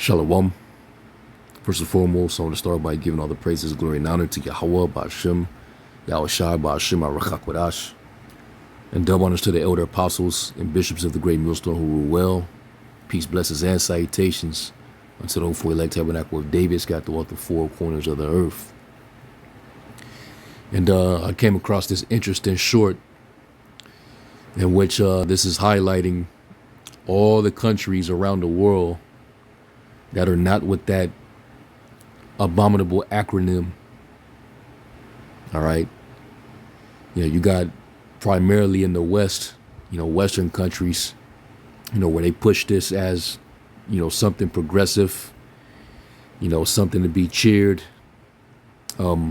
Shalom. First and foremost, I want to start by giving all the praises, glory, and honor to Yahweh, Ba'ashem, Yahushai, Ba'ashem, Arachakwadash, and double honors to the elder apostles and bishops of the great millstone who rule well. Peace, blessings, and salutations unto the hopeful elect tabernacle of David, scattered throughout the four corners of the earth. And I came across this interesting short in which this is highlighting all the countries around the world that are not with that abominable acronym. All right. You got primarily in the West, Western countries, where they push this as, something progressive, something to be cheered. They're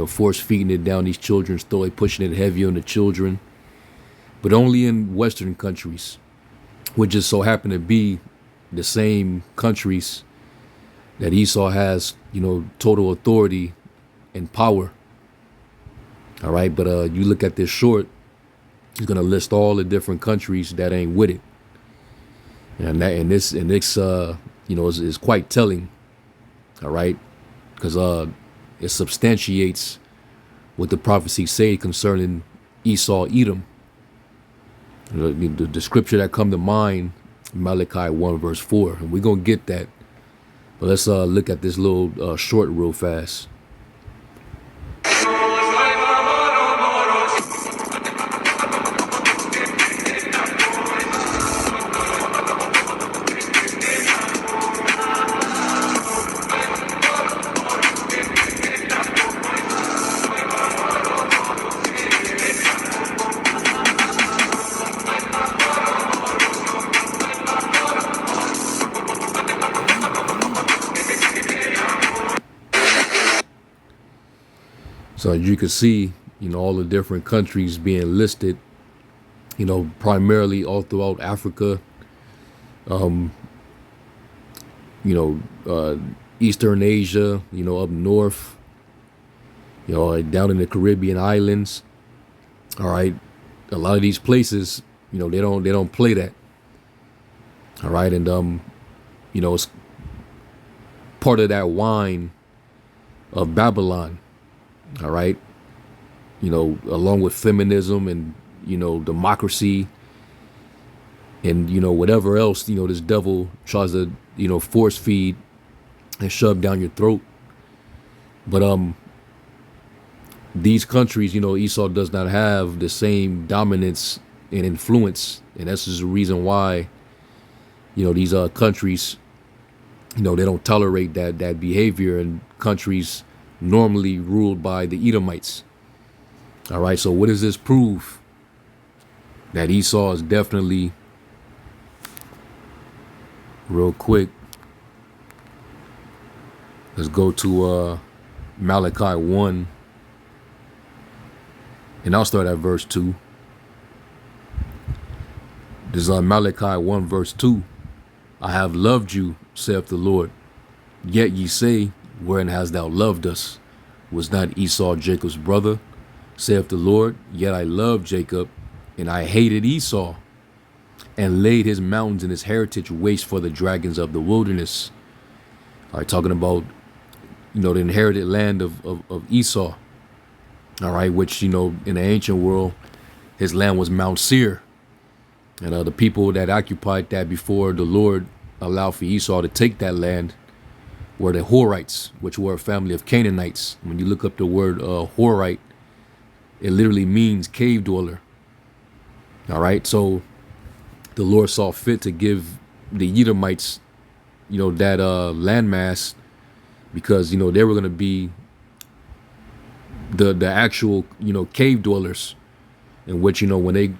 force feeding it down these children's throat, pushing it heavy on the children, but only in Western countries, which just so happen to be the same countries that Esau has, total authority and power. All right. But you look at this short, he's going to list all the different countries that ain't with it. And this is quite telling. All right. Because it substantiates what the prophecy say concerning Esau, Edom. The scripture that come to mind, Malachi 1 verse 4, and we're going to get that. But let's look at this little short real fast. So you can see, all the different countries being listed, primarily all throughout Africa, Eastern Asia, up north, down in the Caribbean islands. All right. A lot of these places, they don't play that. All right. And, it's part of that wine of Babylon. All right. Along with feminism and, democracy and, whatever else, this devil tries to, force feed and shove down your throat. But these countries, Esau does not have the same dominance and influence. And that's just the reason why, these countries, they don't tolerate that behavior in countries normally ruled by the Edomites. All right. So what does this prove? That Esau is definitely, real quick, let's go to Malachi 1, and I'll start at verse 2. This is Malachi 1 verse 2. I have loved you, saith the Lord. Yet ye say, wherein hast thou loved us? Was not Esau Jacob's brother? Saith the Lord, yet I loved Jacob, and I hated Esau, and laid his mountains and his heritage waste for the dragons of the wilderness. All right, talking about, the inherited land of Esau. All right, which, in the ancient world, his land was Mount Seir. And the people that occupied that before the Lord allowed for Esau to take that land were the Horites, which were a family of Canaanites. When you look up the word Horite, it literally means cave dweller. All right. So the Lord saw fit to give the Edomites, that landmass, because, they were going to be the actual, cave dwellers, in which, when they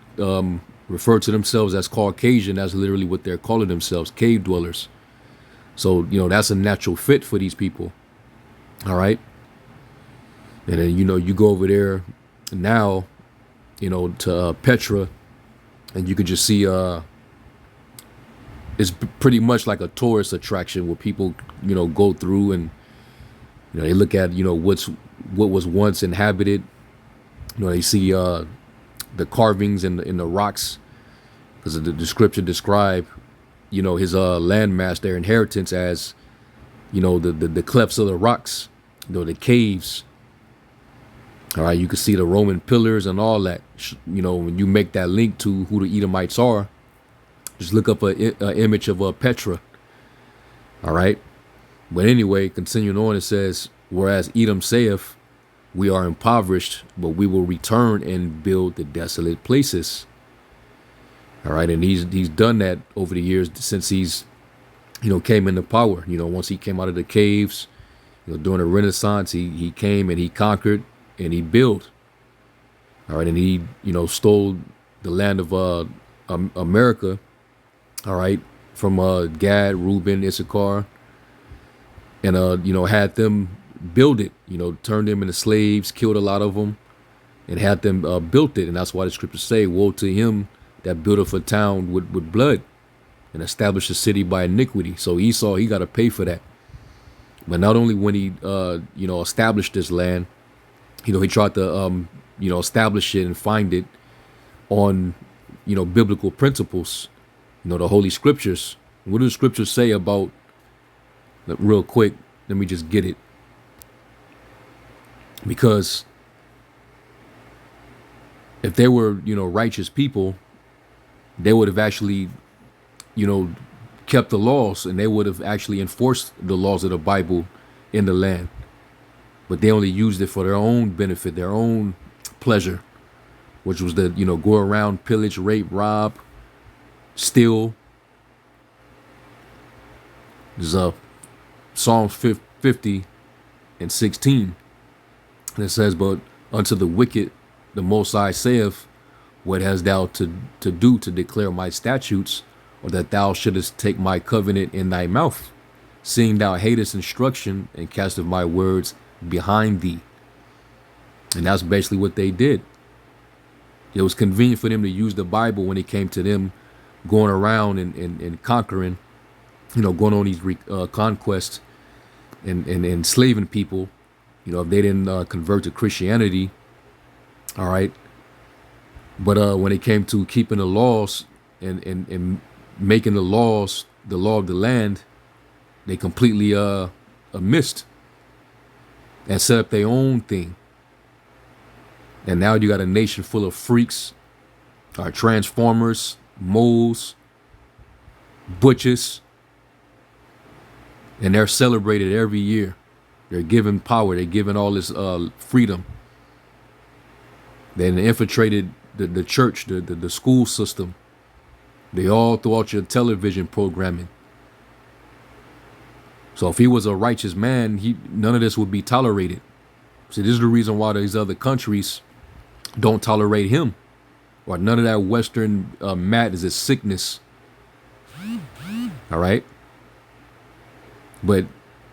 refer to themselves as Caucasian, that's literally what they're calling themselves, cave dwellers. So, that's a natural fit for these people. All right. And then, you go over there now, to Petra, and you could just see it's pretty much like a tourist attraction where people, go through and, they look at, what was once inhabited. They see the carvings in the rocks, because the description describe, his landmass, their inheritance, as the clefts of the rocks, the caves. All right, you can see the Roman pillars and all that. When you make that link to who the Edomites are, just look up a image of Petra. All right. But anyway, continuing on, it says, whereas Edom saith, we are impoverished, but we will return and build the desolate places. All right. And he's done that over the years since he's, came into power. Once he came out of the caves, during the Renaissance, he came and he conquered and he built. All right. And he, stole the land of America. All right. From Gad, Reuben, Issachar. And, had them build it, turned them into slaves, killed a lot of them, and had them built it. And that's why the scriptures say, woe to him that buildeth a town with blood and established a city by iniquity. So Esau, he got to pay for that. But not only when he, established this land, he tried to, establish it and find it on, biblical principles, the Holy Scriptures. What do the Scriptures say about, real quick, let me just get it. Because if they were, righteous people, they would have actually, kept the laws, and they would have actually enforced the laws of the Bible in the land. But they only used it for their own benefit, their own pleasure, which was to, go around, pillage, rape, rob, steal. There's Psalms 50 and 16. And it says, but unto the wicked, the Most High saith, what hast thou to do to declare my statutes, or that thou shouldest take my covenant in thy mouth, seeing thou hatest instruction and casteth my words behind thee? And that's basically what they did. It was convenient for them to use the Bible when it came to them going around and conquering, going on these conquests and enslaving people, if they didn't convert to Christianity. All right. But when it came to keeping the laws and making the laws the law of the land, they completely missed and set up their own thing. And now you got a nation full of freaks, transformers, moles, butchers, and they're celebrated every year. They're given power. They're given all this freedom. They infiltrated the church, the school system. They all throughout your television programming. So if he was a righteous man, none of this would be tolerated. See, this is the reason why these other countries don't tolerate him. Or none of that Western mat is a sickness. All right. But,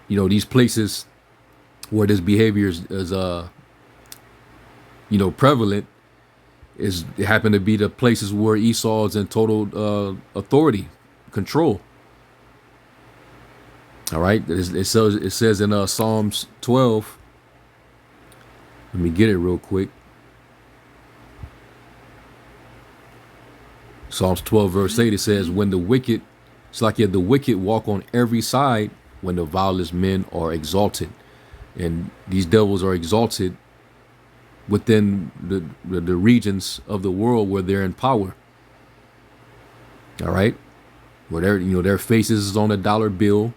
these places where this behavior is prevalent, it happen to be the places where Esau is in total authority, control. All right. It says in Psalms 12. Let me get it real quick. Psalms 12 verse 8, it says, when the wicked, it's like the wicked walk on every side when the vilest men are exalted. And these devils are exalted within the regions of the world where they're in power. All right. Where their faces is on a dollar bill,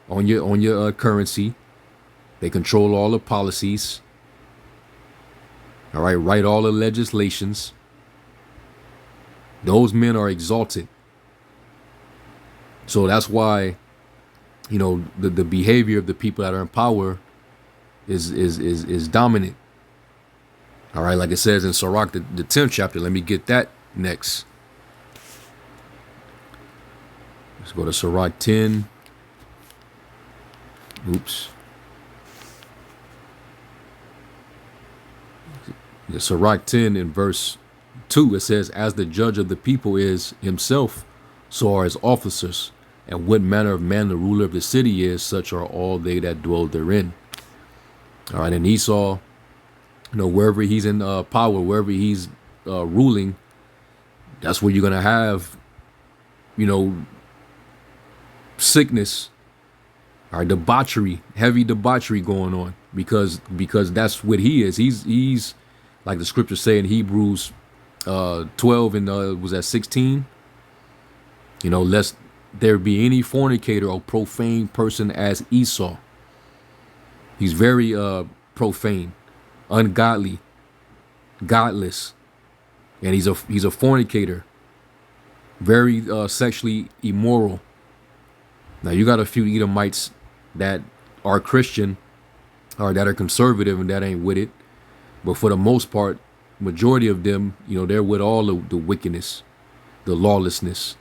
on your currency. They control all the policies. All right. Write all the legislations. Those men are exalted. So that's why, the behavior of the people that are in power is dominant. All right, like it says in Sirach, the 10th chapter. Let me get that next. Let's go to Sirach 10. Oops. The Sirach 10 in verse 2, it says, as the judge of the people is himself, so are his officers. And what manner of man the ruler of the city is, such are all they that dwell therein. All right, and Esau, wherever he's in power, wherever he's ruling, that's where you're going to have, sickness, all right, debauchery, heavy debauchery going on because that's what he is. He's like the scriptures say in Hebrews 12 and was that 16. Lest there be any fornicator or profane person as Esau. He's very profane, ungodly, godless, and he's a fornicator, very sexually immoral. Now you got a few Edomites that are Christian or that are conservative and that ain't with it, but for the most part, majority of them, they're with all of the wickedness, the lawlessness.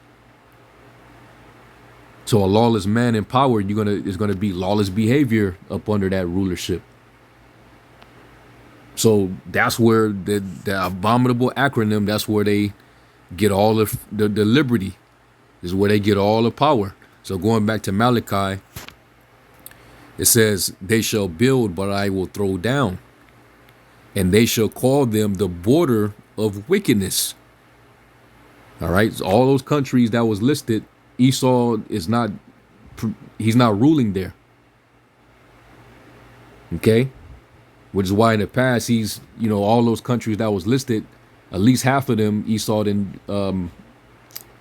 So a lawless man in power, is gonna be lawless behavior up under that rulership. So that's where the abominable acronym, that's where they get all of the liberty, is where they get all the power. So going back to Malachi, it says, they shall build, but I will throw down. And they shall call them the border of wickedness. All right. So all those countries that was listed, Esau he's not ruling there. Okay. Which is why in the past, he's, all those countries that was listed, at least half of them, Esau didn't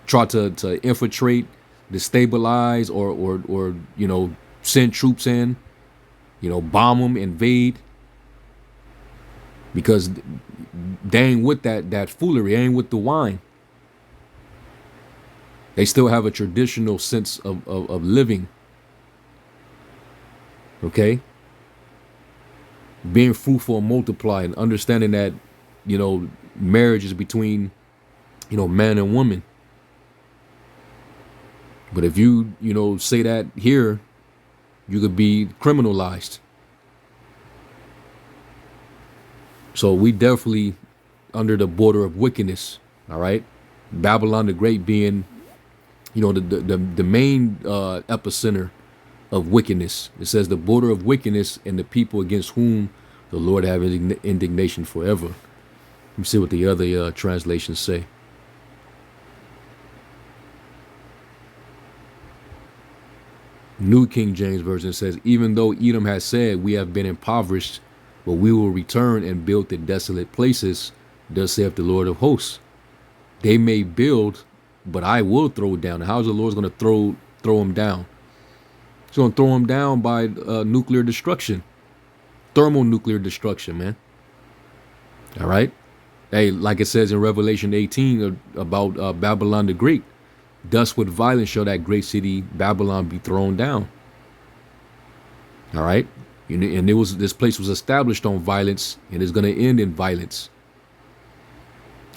try to infiltrate, destabilize, or send troops in, bomb them, invade. Because they ain't with that foolery, they ain't with the wine. They still have a traditional sense of living. Okay? Being fruitful and multiplying, understanding that, marriage is between, man and woman. But if you, say that here, you could be criminalized. So we definitely under the border of wickedness. All right. Babylon the Great being, the main epicenter of wickedness. It says the border of wickedness and the people against whom the Lord have indignation forever. Let me see what the other translations say. New King James Version says, even though Edom has said, we have been impoverished, but we will return and build the desolate places, thus saith the Lord of hosts. They may build, but I will throw down. How's the Lord going to throw them down? He's going to throw them down by nuclear destruction, thermonuclear destruction, man. All right. Hey, like it says in Revelation 18 about Babylon the Great, thus with violence shall that great city Babylon be thrown down. All right. And this place was established on violence and is going to end in violence.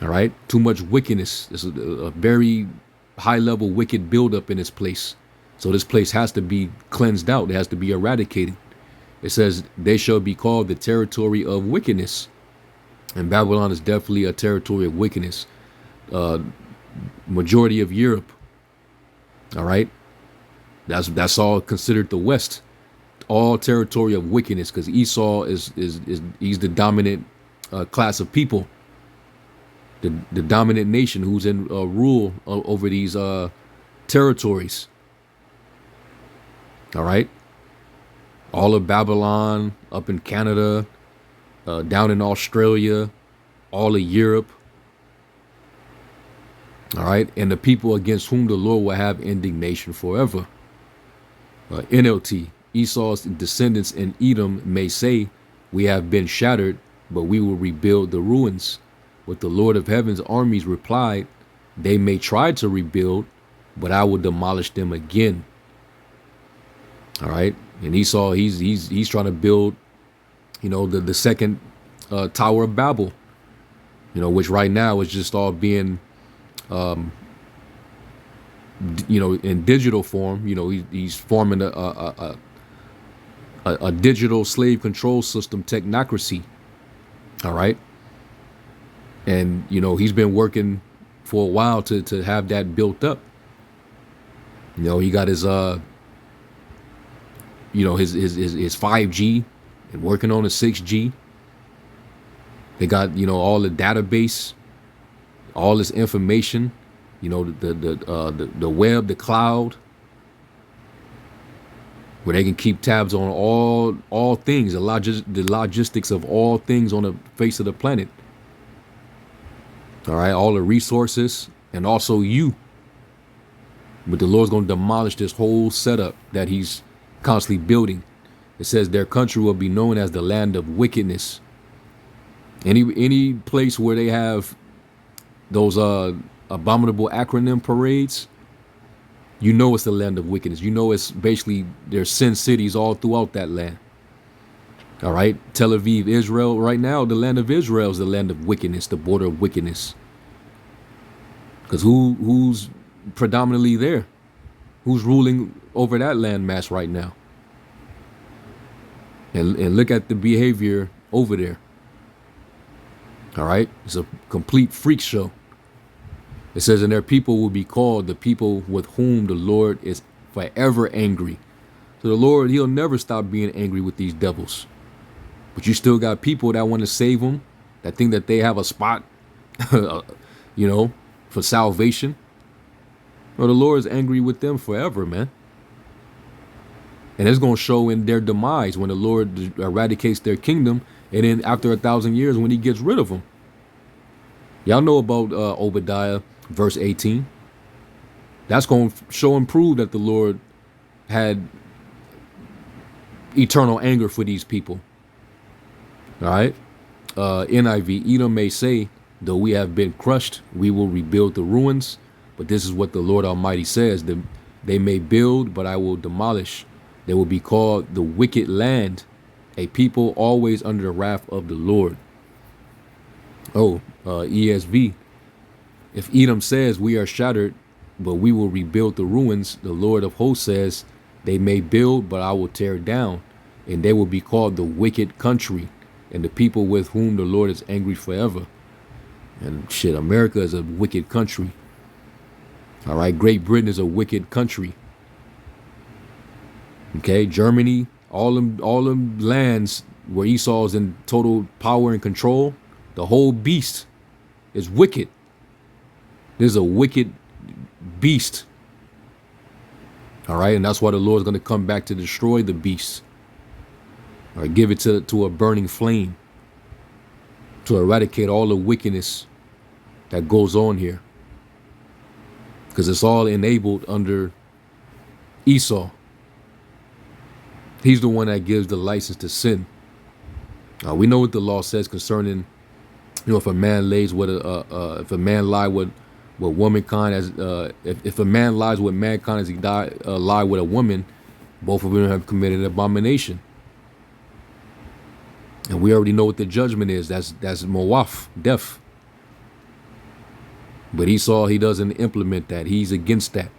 All right. Too much wickedness. There's a very high level wicked buildup in this place. So this place has to be cleansed out. It has to be eradicated. It says they shall be called the territory of wickedness. And Babylon is definitely a territory of wickedness. Majority of Europe. All right. That's all considered the West. All territory of wickedness, because Esau is he's the dominant class of people, the dominant nation who's in rule over these territories. All right, all of Babylon, up in Canada, down in Australia, all of Europe. All right, and the people against whom the Lord will have indignation forever. NLT. Esau's descendants in Edom may say, we have been shattered, but we will rebuild the ruins. But the Lord of heaven's armies replied, they may try to rebuild, but I will demolish them again. All right. And Esau, he's trying to build, the second Tower of Babel, which right now is just all being, in digital form. He's forming a digital slave control system technocracy. All right. And, he's been working for a while to have that built up. He got his, his 5G and working on a 6G. They got, all the database, all this information, the web, the cloud. where they can keep tabs on all things, the logistics of all things on the face of the planet. All right, all the resources, and also you. But the Lord's going to demolish this whole setup that he's constantly building. It says their country will be known as the land of wickedness. Any place where they have those abominable acronym parades, you know it's the land of wickedness. You know it's basically there's sin cities all throughout that land. All right, Tel Aviv, Israel. Right now, the land of Israel is the land of wickedness, the border of wickedness. Because who's predominantly there? Who's ruling over that landmass right now? And look at the behavior over there. All right, it's a complete freak show. It says, and their people will be called the people with whom the Lord is forever angry. So the Lord, he'll never stop being angry with these devils. But you still got people that want to save them, that think that they have a spot, you know, for salvation. Well, the Lord is angry with them forever, man. And it's going to show in their demise when the Lord eradicates their kingdom. And then after 1,000 years, when he gets rid of them. Y'all know about Obadiah, verse 18. That's going to show and prove that the Lord had eternal anger for these people. All right. NIV, Edom may say, though we have been crushed, we will rebuild the ruins. But this is what the Lord Almighty says. They may build, but I will demolish. They will be called the wicked land, a people always under the wrath of the Lord. Oh, ESV. If Edom says we are shattered, but we will rebuild the ruins, the Lord of hosts says, they may build, but I will tear down. And they will be called the wicked country, and the people with whom the Lord is angry forever. And shit, America is a wicked country. All right, Great Britain is a wicked country. Okay, Germany, all them lands where Esau is in total power and control, the whole beast is wicked. There's a wicked beast. All right, and that's why the Lord's going to come back to destroy the beast. All right, give it to a burning flame to eradicate all the wickedness that goes on here. Because it's all enabled under Esau. He's the one that gives the license to sin. We know what the law says concerning, if a man lays with if a man lie with womankind, as if a man lies with mankind as he lie with a woman, both of them have committed an abomination. And we already know what the judgment is. That's Moaf, death. But Esau, he doesn't implement that. He's against that.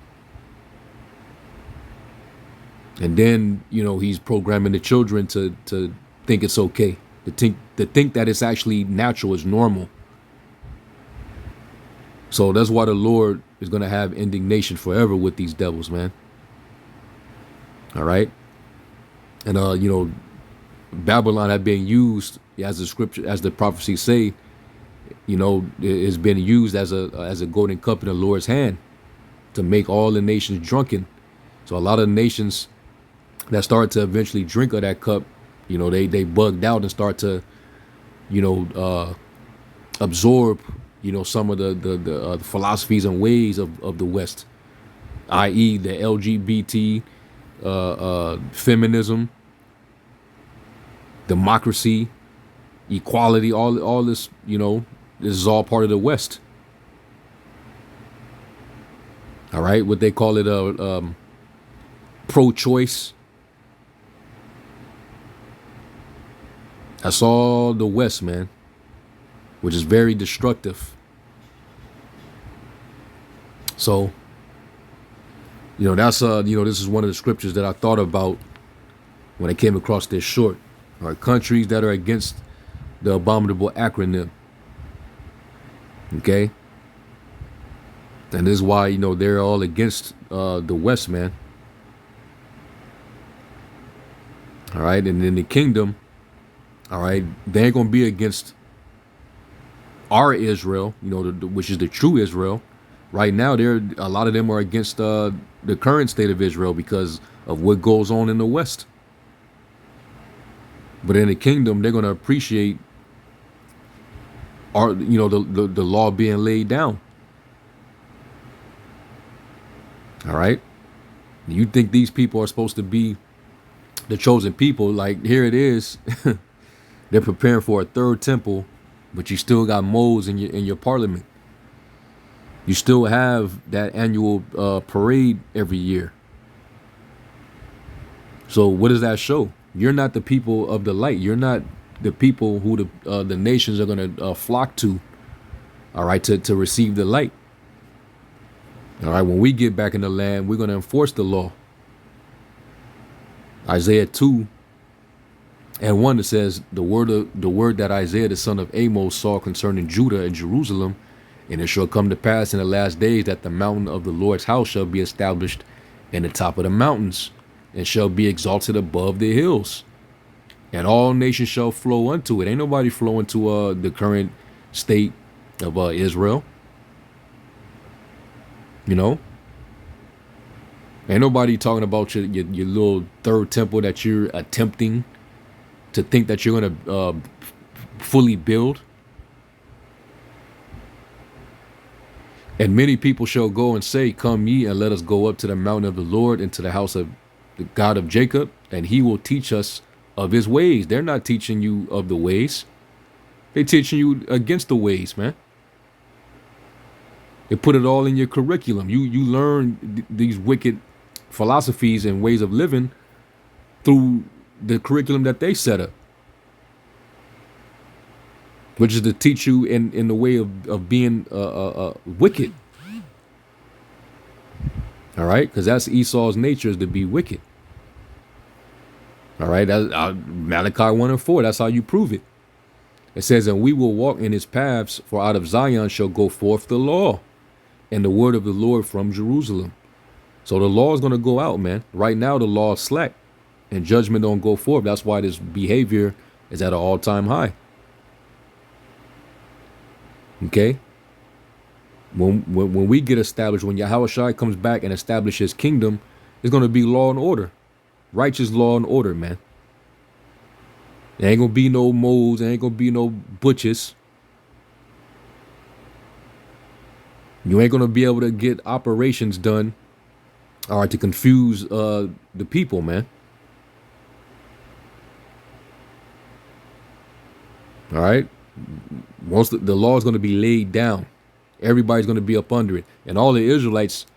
And then, he's programming the children to think it's okay, to think that it's actually natural, it's normal. So that's why the Lord is going to have indignation forever with these devils, man. All right. And, Babylon had been used, as the scripture, as the prophecies say, it's been used as a golden cup in the Lord's hand to make all the nations drunken. So a lot of nations that start to eventually drink of that cup, they bugged out and start to, absorb, some of the philosophies and ways of the West, i.e. the LGBT, feminism, democracy, equality, all this, this is all part of the West. All right, what they call it, pro-choice. That's all the West, man, which is very destructive. So, that's this is one of the scriptures that I thought about when I came across this short. All right, countries that are against the abominable acronym. Okay, and this is why they're all against the West, man. All right, and in the kingdom, all right, they ain't gonna be against our Israel, which is the true Israel. Right now, a lot of them are against the current state of Israel, because of what goes on in the West. But in the kingdom, they're going to appreciate the law being laid down. All right. You think these people are supposed to be the chosen people? Like, here it is. They're preparing for a third temple, but you still got moles in your parliament. You still have that annual parade every year. So what does that show? You're not the people of the light. You're not the people who the nations are going to flock to. All right, to receive the light. All right, when we get back in the land, we're going to enforce the law. Isaiah 2:1, it says, the word that Isaiah the son of Amos saw concerning Judah and Jerusalem, and it shall come to pass in the last days that the mountain of the Lord's house shall be established in the top of the mountains, and shall be exalted above the hills, and all nations shall flow unto it. Ain't nobody flowing to the current state of Israel. You know, ain't nobody talking about your little third temple that you're attempting to think that you're going to fully build. And many people shall go and say, come ye and let us go up to the mountain of the Lord, into the house of the God of Jacob, and he will teach us of his ways. They're not teaching you of the ways. They're teaching you against the ways, man. They put it all in your curriculum. You learn these wicked philosophies and ways of living through the curriculum that they set up, which is to teach you in the way of being wicked. All right, because that's Esau's nature, is to be wicked. All right, that's Malachi 1:4. That's how you prove it. It says, and we will walk in his paths, for out of Zion shall go forth the law and the word of the Lord from Jerusalem. So the law is going to go out, man. Right now, the law is slack and judgment don't go forth. That's why this behavior is at an all-time high. Okay? When we get established, when Yahushua comes back and establishes his kingdom, it's going to be law and order. Righteous law and order, man. There ain't going to be no moles. There ain't going to be no butchers. You ain't going to be able to get operations done, all right, to confuse the people, man. All right? Once the law is going to be laid down, everybody's going to be up under it. And all the Israelites,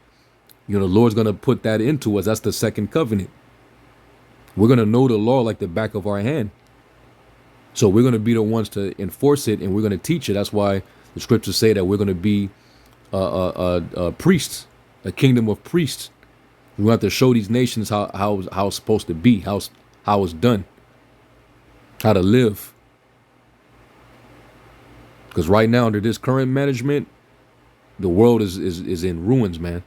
the Lord's going to put that into us. That's the second covenant. We're going to know the law like the back of our hand. So we're going to be the ones to enforce it, and we're going to teach it. That's why the scriptures say that we're going to be priests, a kingdom of priests. We have to show these nations how it's supposed to be, how it's done, how to live. Because right now, under this current management, the world is in ruins, man.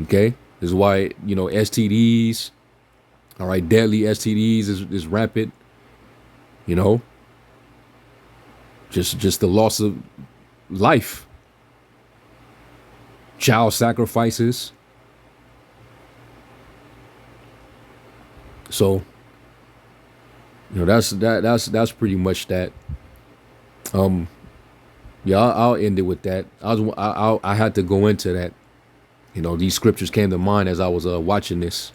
Okay, this is why STDs, all right, deadly STDs is rampant. Just the loss of life, child sacrifices. So, that's pretty much that. Yeah, I'll end it with that. I had to go into that. These scriptures came to mind as I was watching this.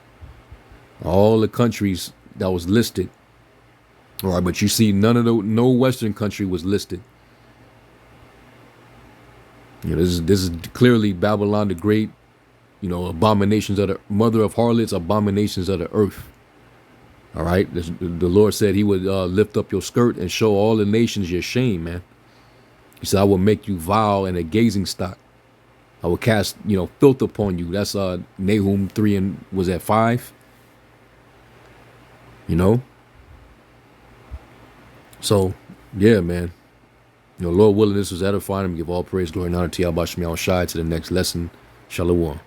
All the countries that was listed. All right, but you see, no Western country was listed. This is clearly Babylon the Great. Abominations of the mother of harlots, abominations of the earth. All right, the Lord said He would lift up your skirt and show all the nations your shame, man. He said, I will make you vile and a gazing stock. I will cast, filth upon you. That's Nahum 3 and was at 5. So, yeah, man. Lord willing, this was edifying. Give all praise, glory, and honor to Yahweh Shai. To the next lesson. Shalom.